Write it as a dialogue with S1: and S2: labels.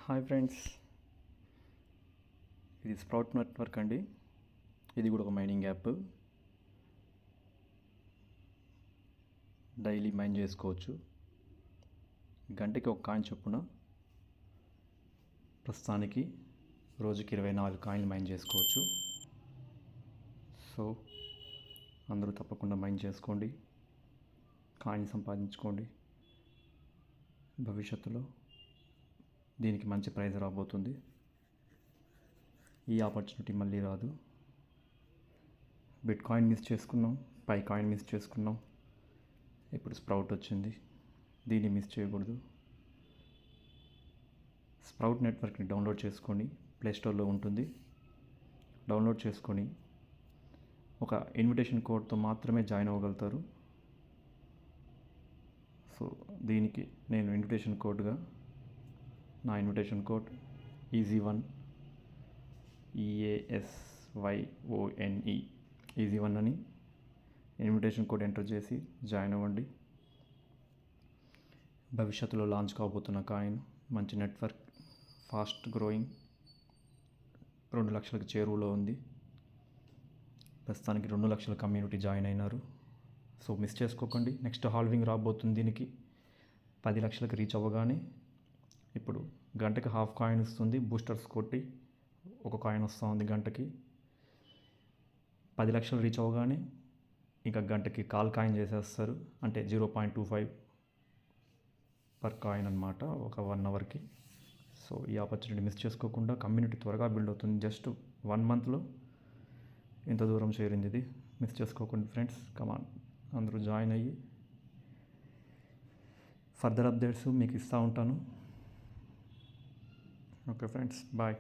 S1: Hi friends, ఇది sprout network అండి. ఇది కూడా ఒక మైనింగ్ యాప్. డైలీ మైన్ చేసుకోవచ్చు. గంటకి ఒక కాయిన్ చొప్పున ప్రస్తుతానికి రోజుకి 24 కాయిన్లు మైన్ చేసుకోవచ్చు. సో అందరూ తప్పకుండా మైన్ చేసుకోండి, కాయిన్ సంపాదించుకోండి. భవిష్యత్తులో దీనికి మంచి ప్రైజ్ రాబోతుంది. ఈ ఆపర్చునిటీ మళ్ళీ రాదు. బిట్ కాయిన్ మిస్ చేసుకున్నాం, పై కాయిన్ మిస్ చేసుకున్నాం, ఇప్పుడు స్ప్రౌట్ వచ్చింది. దీన్ని మిస్ చేయకూడదు. స్ప్రౌట్ నెట్వర్క్ని డౌన్లోడ్ చేసుకొని ప్లేస్టోర్లో ఉంటుంది. డౌన్లోడ్ చేసుకొని ఒక ఇన్విటేషన్ కోడ్తో మాత్రమే జాయిన్ అవ్వగలుగుతారు. సో దీనికి నేను ఇన్విటేషన్ కోడ్గా నా invitation code EASY1 EASYONE EASY1 అని ఇన్విటేషన్ కోడ్ ఎంటర్ చేసి జాయిన్ అవ్వండి. భవిష్యత్తులో లాంచ్ కాబోతున్న కాయిన్ మంచి నెట్వర్క్, ఫాస్ట్ గ్రోయింగ్, 2 లక్షలకు చేరువలో ఉంది. ప్రస్తుతానికి 2 లక్షల కమ్యూనిటీ జాయిన్ అయినారు. సో మిస్ చేసుకోకండి. నెక్స్ట్ హాల్వింగ్ రాబోతుంది. దీనికి 10 లక్షలకు రీచ్ అవ్వగానే ఇప్పుడు గంటకి హాఫ్ కాయిన్ వస్తుంది. బూస్టర్స్ కొట్టి ఒక కాయిన్ వస్తూ ఉంది గంటకి. 10 లక్షలు రీచ్ అవ్వగానే ఇంకా గంటకి కాయిన్ చేసేస్తారు. అంటే 0.25 పర్ కాయిన్ అనమాట, ఒక 1 అవర్కి. సో ఈ ఆపర్చునిటీ మిస్ చేసుకోకుండా. కమ్యూనిటీ త్వరగా బిల్డ్ అవుతుంది. జస్ట్ 1 మంత్లో ఇంత దూరం చేరింది. ఇది మిస్ చేసుకోకండి ఫ్రెండ్స్. కమాన్, అందరూ జాయిన్ అయ్యి ఫర్దర్ అప్డేట్స్ మీకు ఇస్తూ ఉంటాను. Okay friends, bye.